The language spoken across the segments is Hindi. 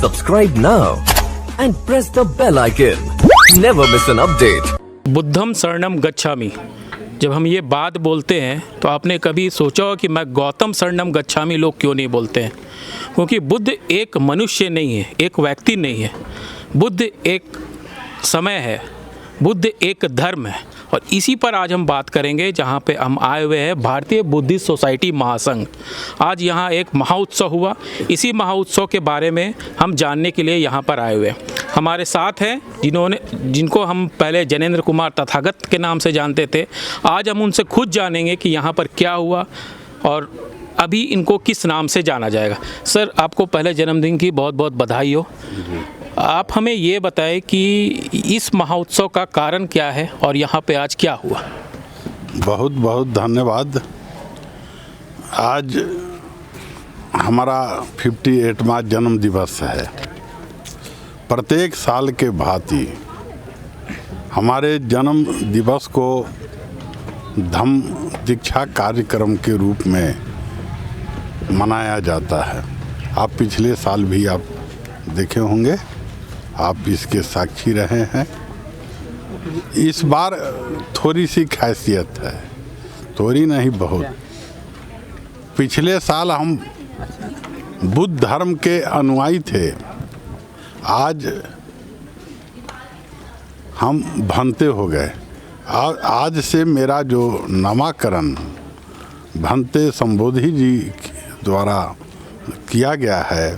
Subscribe now and press the bell icon. Never miss an update. बुद्धम शरणम गच्छामि। जब हम ये बात बोलते हैं तो आपने कभी सोचा हो कि मैं गौतम शरणम गच्छामि लोग क्यों नहीं बोलते हैं? क्योंकि बुद्ध एक मनुष्य नहीं है, एक व्यक्ति नहीं है। बुद्ध एक समय है, बुद्ध एक धर्म है। और इसी पर आज हम बात करेंगे, जहाँ पे हम आए हुए हैं भारतीय बुद्धिस्ट सोसाइटी महासंघ। आज यहाँ एक महाउत्सव हुआ, इसी महाउत्सव के बारे में हम जानने के लिए यहाँ पर आए हुए हैं। हमारे साथ हैं जिनको हम पहले जनेंद्र कुमार तथागत के नाम से जानते थे। आज हम उनसे खुद जानेंगे कि यहाँ पर क्या हुआ और अभी इनको किस नाम से जाना जाएगा। सर, आपको पहले जन्मदिन की बहुत बहुत बधाई हो। आप हमें ये बताएं कि इस महोत्सव का कारण क्या है और यहाँ पे आज क्या हुआ। बहुत बहुत धन्यवाद। आज हमारा 58वां जन्म दिवस है। प्रत्येक साल के भांति हमारे जन्म दिवस को धम्म दीक्षा कार्यक्रम के रूप में मनाया जाता है। आप पिछले साल भी आप देखे होंगे, आप इसके साक्षी रहे हैं। इस बार थोड़ी सी खासियत है, थोड़ी नहीं बहुत। पिछले साल हम बुद्ध धर्म के अनुयायी थे, आज हम भंते हो गए। आज से मेरा जो नामकरण भंते संबोधि जी द्वारा किया गया है,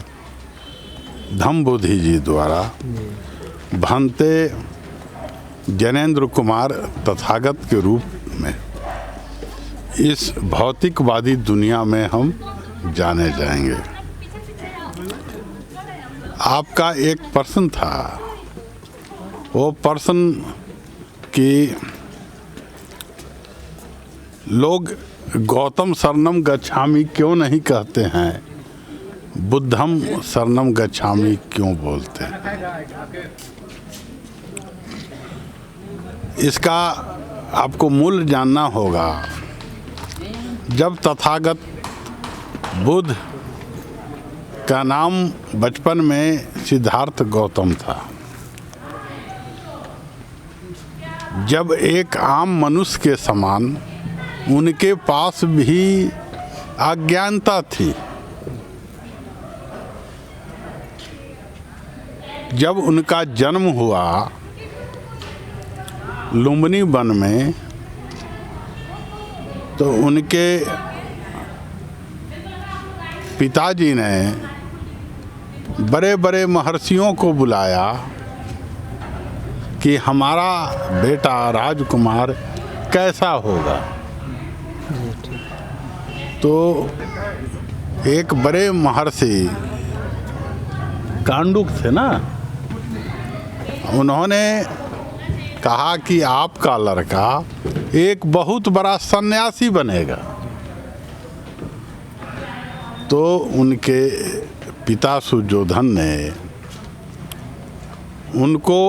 धम्मबोधि जी द्वारा, भंते जनेंद्र कुमार तथागत के रूप में इस भौतिकवादी दुनिया में हम जाने जाएंगे। आपका एक प्रश्न था, वो प्रश्न कि लोग गौतम शरणम गच्छामि क्यों नहीं कहते हैं, बुद्धम शरणम गच्छामि क्यों बोलते हैं। इसका आपको मूल जानना होगा। जब तथागत बुद्ध का नाम बचपन में सिद्धार्थ गौतम था, जब एक आम मनुष्य के समान उनके पास भी अज्ञानता थी। जब उनका जन्म हुआ लुम्बिनी वन में, तो उनके पिताजी ने बड़े बड़े महर्षियों को बुलाया कि हमारा बेटा राजकुमार कैसा होगा। तो एक बड़े महर्षि कांडुक थे ना, उन्होंने कहा कि आपका लड़का एक बहुत बड़ा सन्यासी बनेगा। तो उनके पिता सुजोधन ने उनको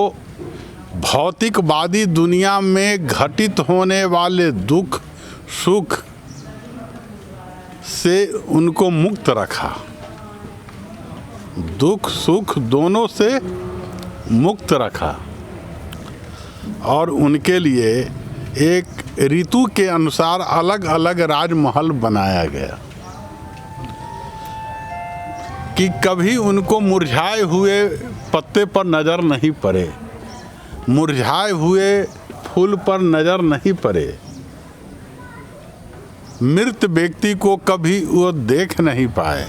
भौतिकवादी दुनिया में घटित होने वाले दुख सुख से उनको मुक्त रखा, दुख सुख दोनों से मुक्त रखा। और उनके लिए एक ऋतु के अनुसार अलग अलग राजमहल बनाया गया कि कभी उनको मुरझाए हुए पत्ते पर नज़र नहीं पड़े, मुरझाए हुए फूल पर नज़र नहीं पड़े, मृत व्यक्ति को कभी वो देख नहीं पाए।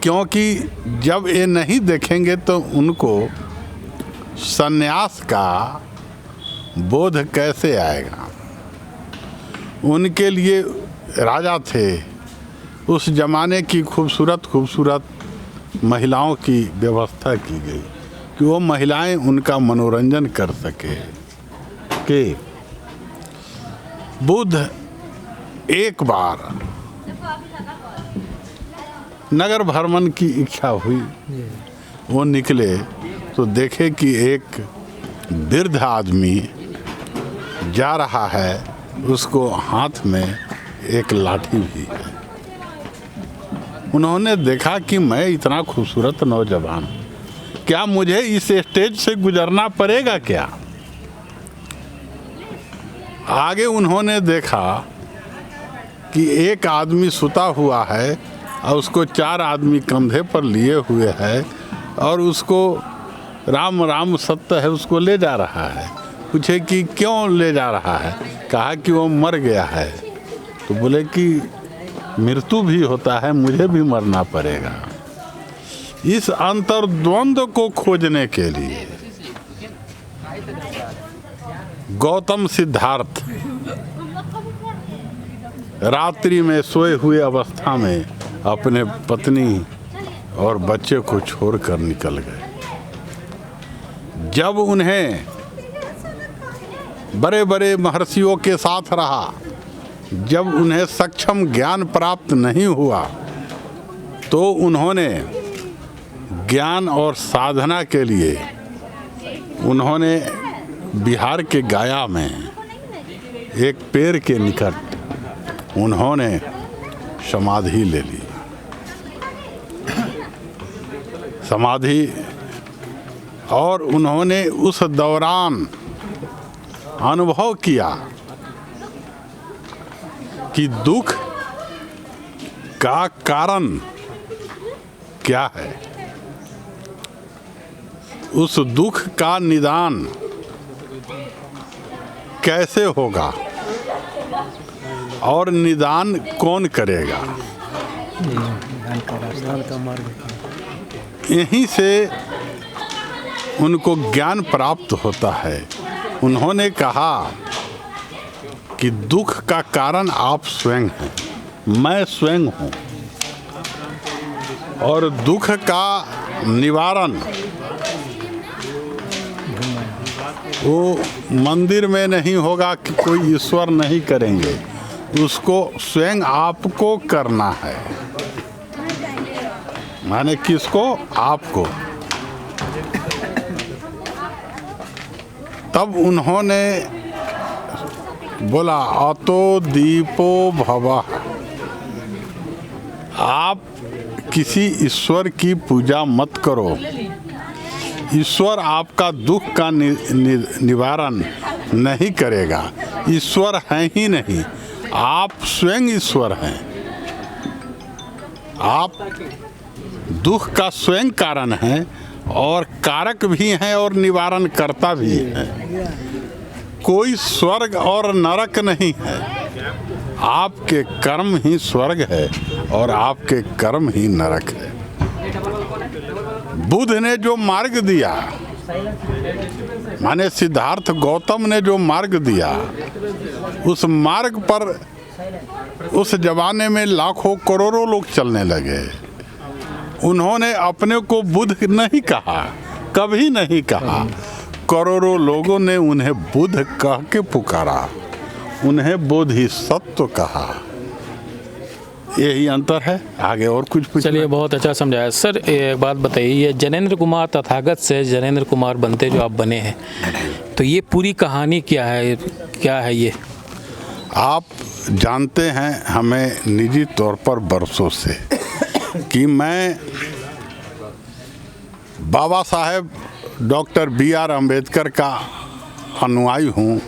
क्योंकि जब ये नहीं देखेंगे तो उनको सन्यास का बोध कैसे आएगा। उनके लिए राजा थे, उस जमाने की खूबसूरत खूबसूरत महिलाओं की व्यवस्था की गई कि वो महिलाएं उनका मनोरंजन कर सके। कि बुद्ध एक बार नगर भ्रमण की इच्छा हुई, वो निकले तो देखे कि एक वृद्ध आदमी जा रहा है, उसको हाथ में एक लाठी भी है। उन्होंने देखा कि मैं इतना खूबसूरत नौजवान हूँ, क्या मुझे इस स्टेज से गुजरना पड़ेगा क्या? आगे उन्होंने देखा कि एक आदमी सुता हुआ है और उसको 4 आदमी कंधे पर लिए हुए है और उसको राम राम सत्य है उसको ले जा रहा है। पूछे कि क्यों ले जा रहा है? कहा कि वो मर गया है। तो बोले कि मृत्यु भी होता है, मुझे भी मरना पड़ेगा। इस अंतर्द्वंद को खोजने के लिए गौतम सिद्धार्थ रात्रि में सोए हुए अवस्था में अपने पत्नी और बच्चे को छोड़कर निकल गए। जब उन्हें बड़े बड़े महर्षियों के साथ रहा, जब उन्हें सक्षम ज्ञान प्राप्त नहीं हुआ, तो उन्होंने ज्ञान और साधना के लिए उन्होंने बिहार के गया में एक पेड़ के निकट उन्होंने समाधि ले ली। समाधि, और उन्होंने उस दौरान अनुभव किया कि दुख का कारण क्या है, उस दुख का निदान कैसे होगा और निदान कौन करेगा। यहीं से उनको ज्ञान प्राप्त होता है। उन्होंने कहा कि दुख का कारण आप स्वयं हैं, मैं स्वयं हूँ, और दुख का निवारण वो मंदिर में नहीं होगा कि कोई ईश्वर नहीं करेंगे, उसको स्वयं आपको करना है। माने किसको? आपको। तब उन्होंने बोला अतो दीपो भवः, आप किसी ईश्वर की पूजा मत करो। ईश्वर आपका दुख का निवारण नहीं करेगा। ईश्वर है ही नहीं, आप स्वयं ईश्वर हैं। आप दुख का स्वयं कारण हैं और कारक भी हैं और निवारण करता भी है। कोई स्वर्ग और नरक नहीं है, आपके कर्म ही स्वर्ग है और आपके कर्म ही नरक है। बुद्ध ने जो मार्ग दिया, माने सिद्धार्थ गौतम ने जो मार्ग दिया, उस मार्ग पर उस जमाने में लाखों करोड़ों लोग चलने लगे। उन्होंने अपने को बुद्ध नहीं कहा, कभी नहीं कहा। करोड़ों लोगों ने उन्हें बुद्ध कह के पुकारा, उन्हें बोधिसत्व कहा। यही अंतर है। आगे और कुछ पूछना? चलिए, बहुत अच्छा समझाया सर। एक बात बताइए, ये जनेंद्र कुमार तथागत से जनेंद्र कुमार बनते जो आप बने हैं, तो ये पूरी कहानी क्या है, क्या है ये? आप जानते हैं हमें निजी तौर पर बरसों से कि मैं बाबा साहेब डॉक्टर B.R. अम्बेडकर का अनुयायी हूँ।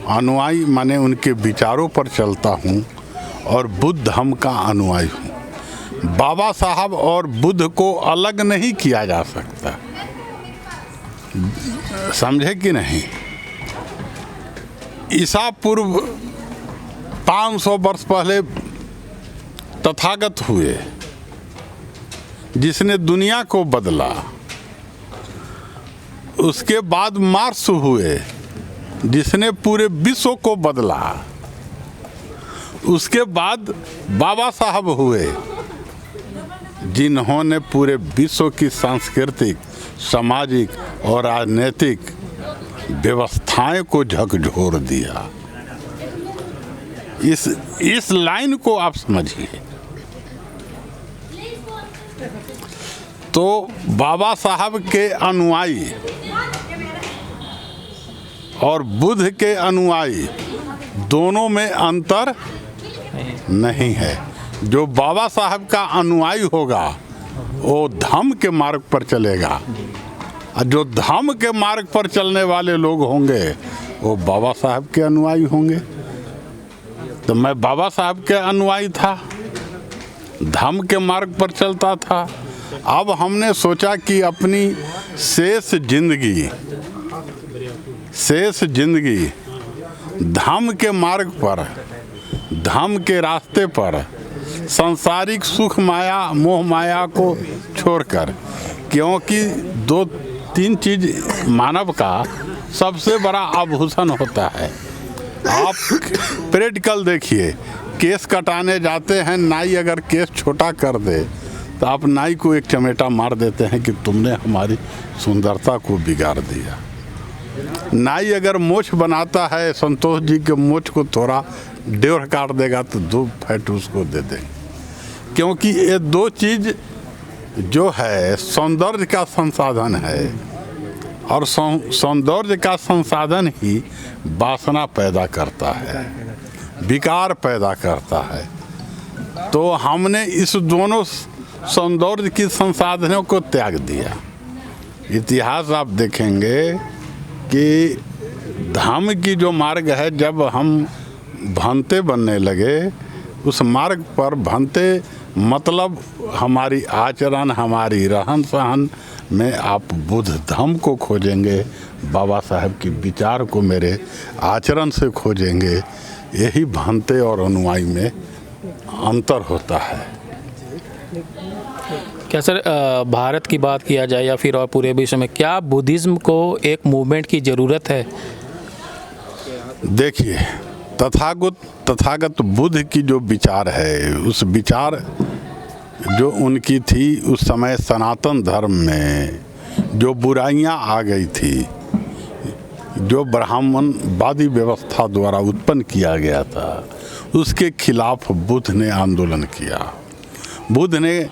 अनुयायी माने उनके विचारों पर चलता हूँ और बुद्ध धर्म का अनुयायी हूँ। बाबा साहब और बुद्ध को अलग नहीं किया जा सकता, समझे कि नहीं? ईसा पूर्व 500 वर्ष पहले तथागत हुए, जिसने दुनिया को बदला। उसके बाद मार्स हुए, जिसने पूरे विश्व को बदला। उसके बाद बाबा साहब हुए, जिन्होंने पूरे विश्व की सांस्कृतिक, सामाजिक और राजनीतिक व्यवस्थाएं को झकझोर दिया। इस लाइन को आप समझिए। तो बाबा साहब के अनुयायी और बुद्ध के अनुयायी दोनों में अंतर नहीं है। जो बाबा साहब का अनुयायी होगा वो धम्म के मार्ग पर चलेगा, और जो धम्म के मार्ग पर चलने वाले लोग होंगे वो बाबा साहब के अनुयायी होंगे। तो मैं बाबा साहब के अनुयायी था, धम्म के मार्ग पर चलता था। अब हमने सोचा कि अपनी शेष जिंदगी धम्म के मार्ग पर, धम्म के रास्ते पर सांसारिक सुख माया मोह माया को छोड़कर, क्योंकि 2-3 चीज मानव का सबसे बड़ा आभूषण होता है। आप प्रैक्टिकल देखिए, केस कटाने जाते हैं, नाई अगर केस छोटा कर दे तो आप नाई को एक चमेटा मार देते हैं कि तुमने हमारी सुंदरता को बिगाड़ दिया। नाई अगर मोछ बनाता है, संतोष जी के मोछ को थोड़ा डेढ़ काट देगा तो 2 फैट उसको दे देंगे, क्योंकि ये 2 चीज जो है सौंदर्य का संसाधन है, और सौंदर्य का संसाधन ही वासना पैदा करता है, विकार पैदा करता है। तो हमने इस दोनों सौंदर्य की संसाधनों को त्याग दिया। इतिहास आप देखेंगे कि धम्म की जो मार्ग है, जब हम भंते बनने लगे, उस मार्ग पर भंते मतलब हमारी आचरण, हमारी रहन सहन में आप बुद्ध धम्म को खोजेंगे, बाबा साहब के विचार को मेरे आचरण से खोजेंगे। यही भंते और अनुयायी में अंतर होता है। क्या सर, भारत की बात किया जाए या फिर और पूरे विश्व में, क्या बुद्धिज़्म को एक मूवमेंट की ज़रूरत है? देखिए, तथागत बुद्ध की जो विचार है, उस विचार जो उनकी थी, उस समय सनातन धर्म में जो बुराइयां आ गई थी, जो ब्राह्मणवादी व्यवस्था द्वारा उत्पन्न किया गया था, उसके खिलाफ बुद्ध ने आंदोलन किया। बुद्ध ने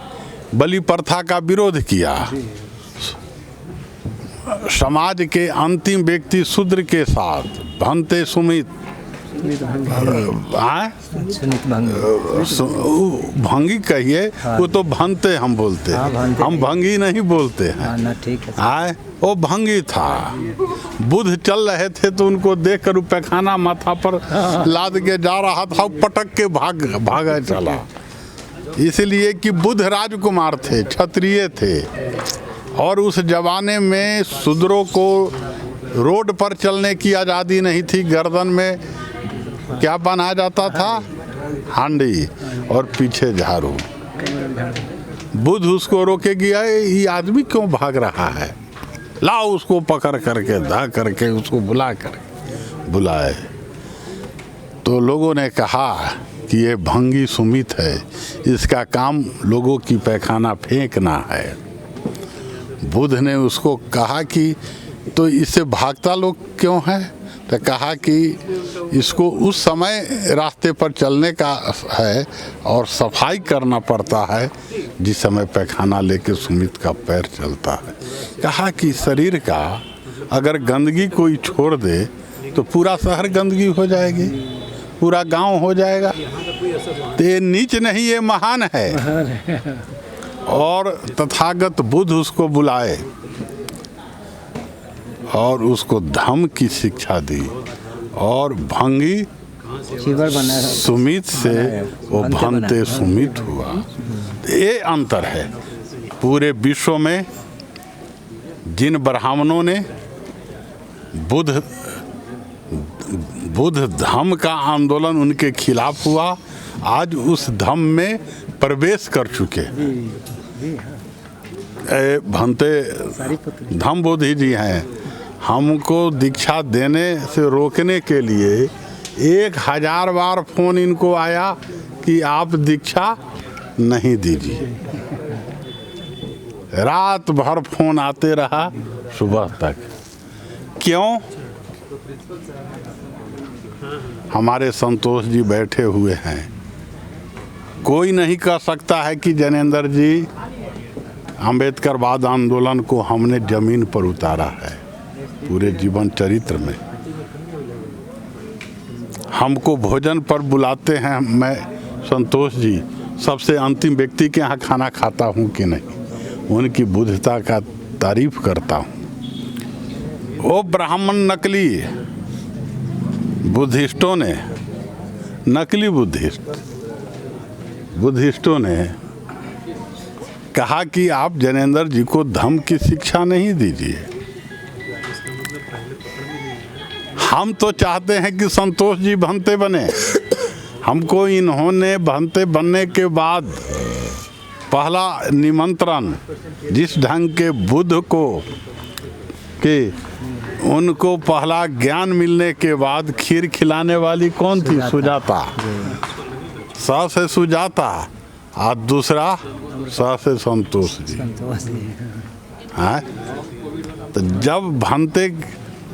बलि प्रथा का विरोध किया। समाज के अंतिम व्यक्ति शूद्र के साथ भंते सुमित भंगी कहिए, वो तो भंते हम बोलते हैं, हम भंगी नहीं बोलते हैं। वो भंगी था। बुद्ध चल रहे थे तो उनको देखकर पैखाना माथा पर लाद के जा रहा था, पटक के भागा चला। इसलिए कि बुद्ध राजकुमार थे, क्षत्रिय थे, और उस जमाने में शूद्रों को रोड पर चलने की आज़ादी नहीं थी। गर्दन में क्या बनाया जाता था? हांडी, और पीछे झाड़ू। बुद्ध उसको रोके गया, ये आदमी क्यों भाग रहा है, लाओ उसको पकड़ करके धा करके उसको बुलाए। तो लोगों ने कहा कि ये भंगी सुमित है, इसका काम लोगों की पैखाना फेंकना है। बुद्ध ने उसको कहा कि तो इससे भागता लोग क्यों है? तो कहा कि इसको उस समय रास्ते पर चलने का है और सफाई करना पड़ता है जिस समय पैखाना लेके सुमित का पैर चलता है। कहा कि शरीर का अगर गंदगी कोई छोड़ दे तो पूरा शहर गंदगी हो जाएगी, पूरा गांव हो जाएगा। तो ये नीच नहीं, ये महान है। और तथागत बुद्ध उसको बुलाए और उसको धम्म की शिक्षा दी, और भंगी सुमित से वो भंते सुमित हुआ। ये अंतर है। पूरे विश्व में जिन ब्राह्मणों ने बुद्ध धम्म का आंदोलन उनके खिलाफ हुआ, आज उस धम्म में प्रवेश कर चुके। भंते धम्म बोधि जी हैं, हमको दीक्षा देने से रोकने के लिए 1000 बार फोन इनको आया कि आप दीक्षा नहीं दीजिए। रात भर फोन आते रहा सुबह तक। क्यों? हमारे संतोष जी बैठे हुए हैं। कोई नहीं कह सकता है कि जैनेंद्र जी, अंबेडकरवाद आंदोलन को हमने जमीन पर उतारा है। पूरे जीवन चरित्र में हमको भोजन पर बुलाते हैं, मैं संतोष जी सबसे अंतिम व्यक्ति के यहाँ खाना खाता हूँ कि नहीं, उनकी बुद्धता का तारीफ करता हूँ। वो ब्राह्मण नकली बुद्धिस्टों ने, नकली बुद्धिस्टों ने कहा कि आप ज्ञानेंद्र जी को धम्म की शिक्षा नहीं दीजिए। हम तो चाहते हैं कि संतोष जी भंते बने। हमको इन्होंने भंते बनने के बाद पहला निमंत्रण जिस ढंग के बुद्ध को कि उनको पहला ज्ञान मिलने के बाद खीर खिलाने वाली कौन थी? सुजाता। स से सुजाता और दूसरा स से संतोष जी। हाँ, तो जब भंते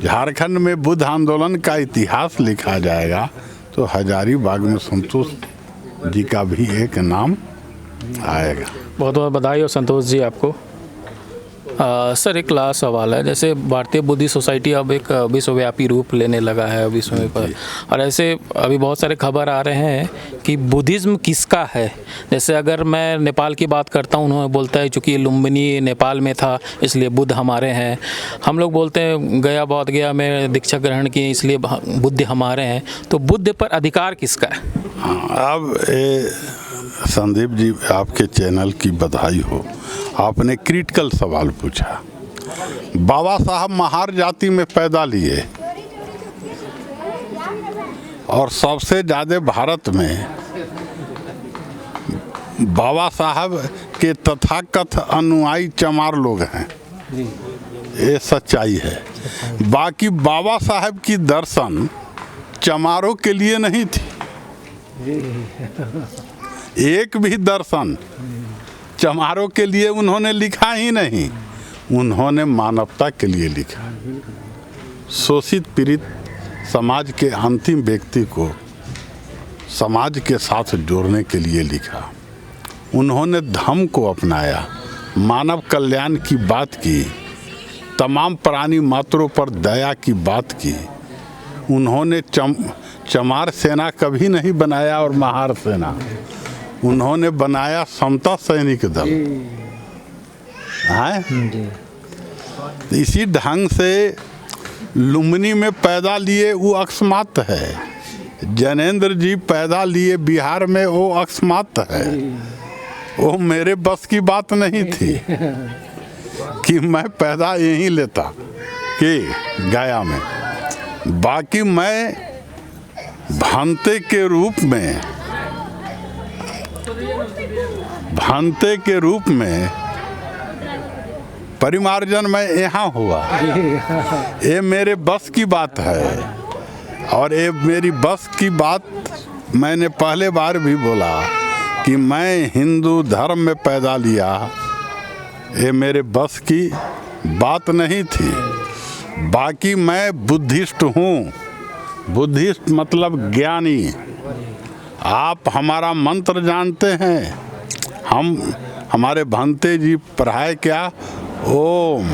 झारखंड में बुद्ध आंदोलन का इतिहास लिखा जाएगा तो हजारीबाग में संतोष जी का भी एक नाम आएगा। बहुत बहुत बधाई हो संतोष जी आपको। सर एक लास्ट सवाल है, जैसे भारतीय बुद्धिस्ट सोसाइटी अब एक विश्वव्यापी रूप लेने लगा है विश्व में पर, और ऐसे अभी बहुत सारे खबर आ रहे हैं कि बुद्धिज़्म किसका है। जैसे अगर मैं नेपाल की बात करता हूँ, उन्होंने बोलता है चूँकि लुम्बिनी नेपाल में था इसलिए बुद्ध हमारे हैं। हम लोग बोलते हैं गया बौद्ध गया में दीक्षा ग्रहण की इसलिए बुद्ध हमारे हैं। तो बुद्ध पर अधिकार किसका है? अब संदीप जी, आपके चैनल की बधाई हो, आपने क्रिटिकल सवाल पूछा। बाबा साहब महार जाति में पैदा लिए और सबसे ज़्यादा भारत में बाबा साहब के तथाकथित अनुयायी चमार लोग हैं, ये सच्चाई है। बाकी बाबा साहब की दर्शन चमारों के लिए नहीं थी, एक भी दर्शन चमारों के लिए उन्होंने लिखा ही नहीं, उन्होंने मानवता के लिए लिखा। शोषित पीड़ित समाज के अंतिम व्यक्ति को समाज के साथ जोड़ने के लिए लिखा। उन्होंने धम्म को अपनाया, मानव कल्याण की बात की, तमाम प्राणी मात्रों पर दया की बात की। उन्होंने चमार सेना कभी नहीं बनाया और महार सेना, उन्होंने बनाया समता सैनिक दल। है इसी ढंग से लुम्बिनी में पैदा लिए वो अकस्मात है। ज्ञानेंद्र जी पैदा लिए बिहार में, वो अकस्मात है। वो मेरे बस की बात नहीं थी कि मैं पैदा यहीं लेता कि गया में। बाकी मैं भंते के रूप में परिमार्जन में यहाँ हुआ। ये मेरे बस की बात है, और ये मेरी बस की बात मैंने पहले बार भी बोला कि मैं हिंदू धर्म में पैदा लिया, ये मेरे बस की बात नहीं थी। बाकी मैं बुद्धिस्ट हूँ, बुद्धिस्ट मतलब ज्ञानी। आप हमारा मंत्र जानते हैं, हमारे भंते जी पढ़ाए क्या? ओम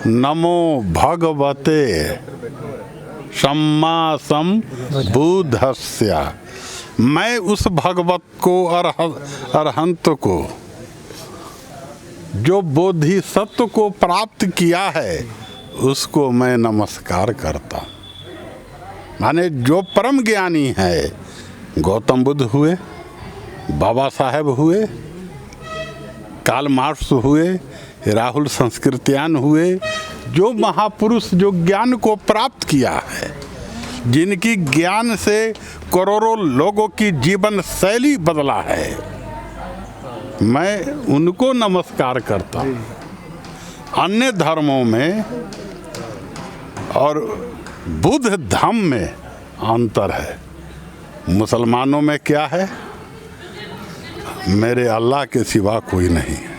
नमो भगवते सम्मा संबुद्धस्य। मैं उस भगवत को अरहंत को जो बोधिसत्व को प्राप्त किया है उसको मैं नमस्कार करता हूँ। माने जो परम ज्ञानी है, गौतम बुद्ध हुए, बाबा साहेब हुए, कार्ल मार्क्स हुए, राहुल संस्कृत्यान हुए, जो महापुरुष जो ज्ञान को प्राप्त किया है, जिनकी ज्ञान से करोड़ों लोगों की जीवन शैली बदला है, मैं उनको नमस्कार करता हूँ। अन्य धर्मों में और बुद्ध धम्म में अंतर है। मुसलमानों में क्या है? मेरे अल्लाह के सिवा कोई नहीं है।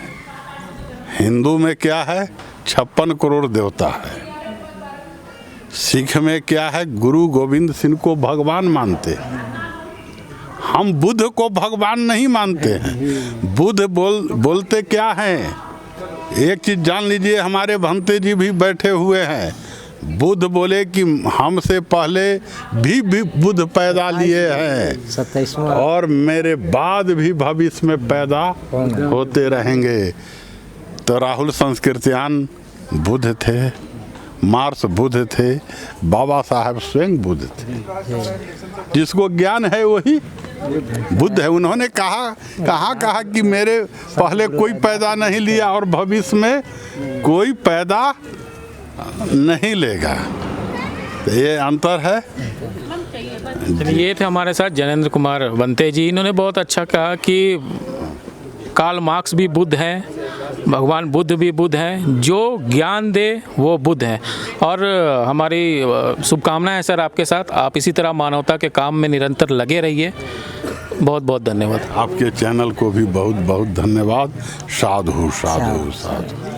हिंदू में क्या है? 56 करोड़ देवता है। सिख में क्या है? गुरु गोविंद सिंह को भगवान मानते हैं। हम बुद्ध को भगवान नहीं मानते हैं। बुद्ध बोलते क्या हैं? एक चीज़ जान लीजिए, हमारे भंते जी भी बैठे हुए हैं, बुद्ध बोले कि हमसे पहले भी बुद्ध पैदा लिए हैं 27वां और मेरे बाद भी भविष्य में पैदा होते रहेंगे। तो राहुल संस्कृत्यान बुद्ध थे, मार्क्स बुद्ध थे, बाबा साहब स्वयं बुद्ध थे। जिसको ज्ञान है वही बुद्ध है। उन्होंने कहा कि मेरे पहले कोई पैदा नहीं लिया और भविष्य में कोई पैदा नहीं लेगा। तो ये अंतर है। ये थे हमारे साथ जनेंद्र कुमार बनते जी। इन्होंने बहुत अच्छा कहा कि कार्ल मार्क्स भी बुद्ध हैं, भगवान बुद्ध भी बुद्ध हैं, जो ज्ञान दे वो बुद्ध है। और हमारी शुभकामनाएं हैं सर आपके साथ। आप इसी तरह मानवता के काम में निरंतर लगे रहिए। बहुत बहुत धन्यवाद। आपके चैनल को भी बहुत बहुत धन्यवाद। साधु साधु साधु।